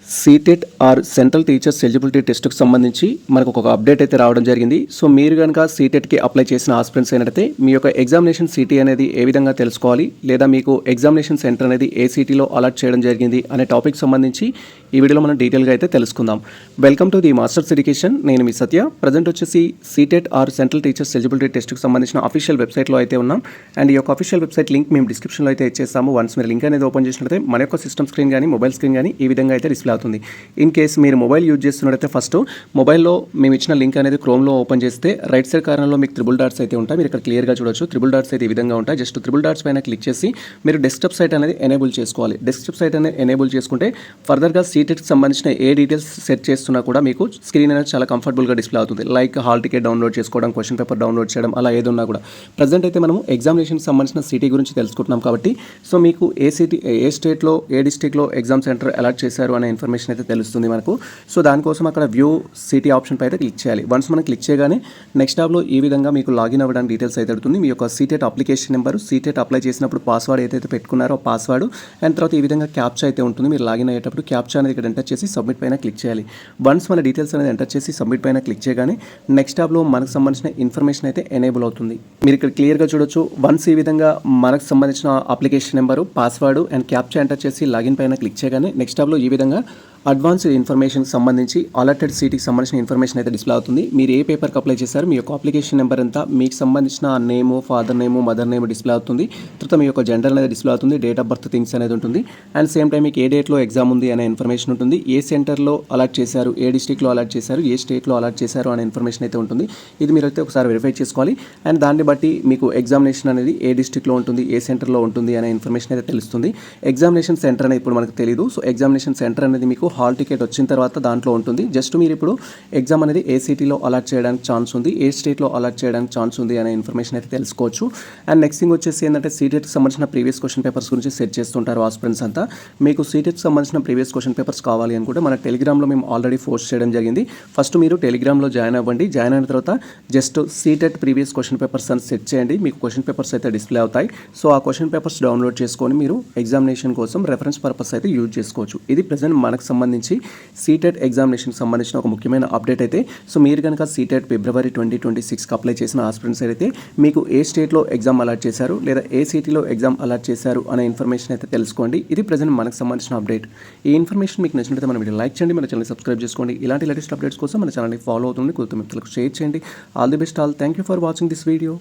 CTET or central teachers eligibility టెస్ట్కి సంబంధించి మనకు ఒక అప్డేట్ అయితే రావడం జరిగింది. సో మీరు కనుక సీటెట్కి అప్లై చేసిన ఆస్పిరెంట్స్ అయినట్లయితే మీ యొక్క ఎగ్జామినేషన్ సిటీ అనేది ఏ విధంగా తెలుసుకోవాలి, లేదా మీకు ఎగ్జామినేషన్ సెంటర్ అనేది ఏ సిటీలో అలాట్ చేయడం జరిగింది అనే టాపిక్ సంబంధించి ఈ వీడియోలో మనం డీటెయిల్గా అయితే తెలుసుకుందాం. Welcome to the masters education. నేను మీ సత్య. ప్రజెంట్ వచ్చేసి CTET or central teachers eligibility టెస్ట్కి సంబంధించిన అఫీషియల్ వెబ్సైట్లో అయితే ఉన్నాం. అండ్ ఈ యొక్క అఫీషియల్ వెబ్సైట్ లింక్ మేము డిస్క్రిప్షన్లో అయితే ఇచ్చేస్తాము. వన్స్ మీరు లింక్ అనేది ఓపెన్ చేసినట్లయితే మన యొక్క సిస్టమ్ స్క్రీన్ కానీ మొబైల్ స్క్రీన్ కానీ ఈ విధంగా అయితే డిస్ప్లే అవుతుంది. ఇన్ కేస్ మీరు మొబైల్ యూజ్ చేస్తున్నట్టయితే ఫస్ట్ మొబైల్లో మేము ఇచ్చిన లింక్ అనేది క్రోమ్లో ఓపెన్ చేస్తే రైట్ సైడ్ కార్నర్లో మీకు త్రిబుల్ డాట్స్ అయితే ఉంటాయి. మీరు ఇక్కడ క్లియర్గా చూడొచ్చు. త్రిబుల్ డాట్స్ అయితే ఈ విధంగా ఉంటాయి. జస్ట్ త్రిబుల్ డాట్స్ పైన క్లిక్ చేసి మీరు డెస్క్టాప్ సైట్ అనేది ఎనేబుల్ చేసుకోవాలి. డెస్క్టాప్ సైట్ అనేది ఎనేబుల్ చేసుకుంటే ఫర్దర్గా సీటెట్కి సంబంధించిన ఏ డీటెయిల్స్ సెట్ చేస్తున్నా కూడా మీకు స్క్రీన్ అనేది చాలా కంఫర్టబుల్గా డిస్ప్లే అవుతుంది. లైక్ హాల్ టికెట్ డౌన్లోడ్ చేసుకోవడం, క్వశ్చన్ పేపర్ డౌన్లోడ్ చేయడం, అలా ఏదున్నా కూడా. ప్రజెంట్ అయితే మనము ఎగ్జామినేషన్కి సంబంధించిన సిటీ గురించి తెలుసుకుంటున్నాం కాబట్టి సో మీకు ఏ సిటీ, ఏ స్టేట్లో, ఏ డిస్ట్రిక్ట్లో ఎగ్జామ్ సెంటర్ అలాట్ చేశారు అనే ఇన్ఫర్మేషన్ అయితే తెలుస్తుంది మనకు. సో దానికోసం అక్కడ వ్యూ సిటీ ఆప్షన్ పై అయితే క్లిక్ చేయాలి. వన్స్ మనం క్లిక్ చేయగానే నెక్స్ట్ టాబ్లో ఈ విధంగా మీకు లాగిన్ అవ్వడానికి డీటెయిల్స్ అయితే అడుగుతుంది. మీ యొక్క CTET application number, CTET apply చేసినప్పుడు పాస్వర్డ్ ఏదైతే పెట్టుకున్నారో పాస్వర్డ్, అండ్ తర్వాత ఈ విధంగా క్యాప్చా అయితే ఉంటుంది. మీరు లాగిన్ అయ్యేటప్పుడు క్యాప్చా అనేది ఇక్కడ ఎంటర్ చేసి సబ్మిట్ పైన క్లిక్ చేయాలి. వన్స్ మన డీటెయిల్స్ అనేది ఎంటర్ చేసి సబ్మిట్ పైన క్లిక్ చేయగానే నెక్స్ట్ టాబ్లో మనకు సంబంధించిన ఇన్ఫర్మేషన్ అయితే ఎనేబుల్ అవుతుంది. మీరు ఇక్కడ క్లియర్గా చూడొచ్చు. వన్స్ ఈ విధంగా మనకు సంబంధించిన application number, password and captcha enter చేసి లాగిన్ పైన క్లిక్ చేయగానే నెక్స్ట్ టాబ్లో ఈ విధంగా అడ్వాన్స్డ్ ఇన్ఫర్మేషన్కి సంబంధించి అలాటెడ్ సీట్కి సంబంధించిన ఇన్ఫర్మేషన్ అయితే డిస్ప్లే అవుతుంది. మీరు ఏ పేపర్కి అప్లై చేశారు, మీ యొక్క అప్లికేషన్ నెంబర్ ఎంత, మీకు సంబంధించిన name, father name, mother name display అవుతుంది. తర్వాత మీ యొక్క జెండర్ అనేది డిస్ప్లే అవుతుంది. డేట్ ఆఫ్ బర్త్ థింగ్స్ అనేది ఉంటుంది. అండ్ సేమ్ టైం మీకు ఏ డేట్లో ఎగ్జామ్ ఉంది అనే ఇన్ఫర్మేషన్ ఉంటుంది. ఏ సెంటర్లో అలాట్ చేశారు, ఏ డిస్ట్రిక్ట్లో అలాట్ చేశారు, ఏ స్టేట్లో అలాట్ చేశారు అనే ఇన్ఫర్మేషన్ అయితే ఉంటుంది. ఇది మీరు అయితే ఒకసారి వెరిఫై చేసుకోవాలి. అండ్ దాన్ని బట్టి మీకు ఎగ్జామినేషన్ అనేది ఏ డిస్ట్రిక్ట్లో ఉంటుంది, ఏ సెంటర్లో ఉంటుంది అనే ఇన్ఫర్మేషన్ అయితే తెలుస్తుంది. ఎగ్జామినేషన్ సెంటర్ అనేది ఇప్పుడు మనకు తెలియదు. సో ఎగ్జామినేషన్ సెంటర్ అనేది మీకు హాల్ టికెట్ వచ్చిన తర్వాత దాంట్లో ఉంటుంది. జస్ట్ మీరు ఇప్పుడు ఎగ్జామ్ అనేది ఏ సిటీలో అలాట్ చేయడానికి ఛాన్స్ ఉంది, ఏ స్టేట్లో అలాట్ చేయడానికి ఛాన్స్ ఉంది అనే ఇన్ఫర్మేషన్ అయితే తెలుసుకోవచ్చు. అండ్ నెక్స్ట్ థింగ్ వచ్చేసి ఏంటంటే సీటెట్కి సంబంధించిన ప్రీవియస్ క్వశ్చన్ పేపర్స్ గురించి సెట్ చేస్తుంటారు ఆస్పిరెంట్స్ అంతా. మీకు సీటెట్కి సంబంధించిన ప్రీవియస్ క్వశ్చన్ పేపర్స్ కావాలి అనుకుంటే మన టెలిగ్రామ్లో మేము ఆల్రెడీ పోస్ట్ చేయడం జరిగింది. ఫస్ట్ మీరు టెలిగ్రామ్లో జాయిన్ అవ్వండి. జాయిన్ అయిన తర్వాత just CTET previous question papers అని సెట్ చేయండి. మీకు క్వశ్చన్ పేపర్స్ అయితే డిస్ప్లే అవుతాయి. సో ఆ క్వశ్చన్ పేపర్స్ డౌన్లోడ్ చేసుకొని మీరు ఎగ్జామినేషన్ కోసం రెఫరెన్స్ పర్పస్ అయితే యూజ్ చేసుకోవచ్చు. ఇది ప్రజెంట్ మనకు సంబంధించి సీటెట్ ఎగ్జామినేషన్కి సంబంధించిన ఒక ముఖ్యమైన అప్డేట్ అయితే. సో మీరు కనుక సీటెట్ ఫిబ్రవరి 2026కి అప్లై చేసిన ఆస్పిరెంట్స్ అయితే మీకు ఏ స్టేట్లో ఎగ్జామ్ అలాట్ చేశారు, లేదా ఏ సిటీలో ఎగ్జామ్ అలాట్ చేశారు అనే ఇన్ఫర్మేషన్ అయితే తెలుసుకోండి. ఇది ప్రజెంట్ మనకు సంబంధించిన అప్డేట్. ఈ ఇన్ఫర్మేషన్ మీకు నచ్చినట్లయితే మన వీడియో లైక్ చేయండి, మన ఛానల్ సబ్స్క్రైబ్ చేసుకోండి. ఇలాంటి లేటెస్ట్ అప్డేట్స్ కోసం మన ఛానల్ని ఫాలో అవుతుంది, కుటుంబ మిత్రులకు షేర్ చేయండి. All the best all. Thank you for watching this video.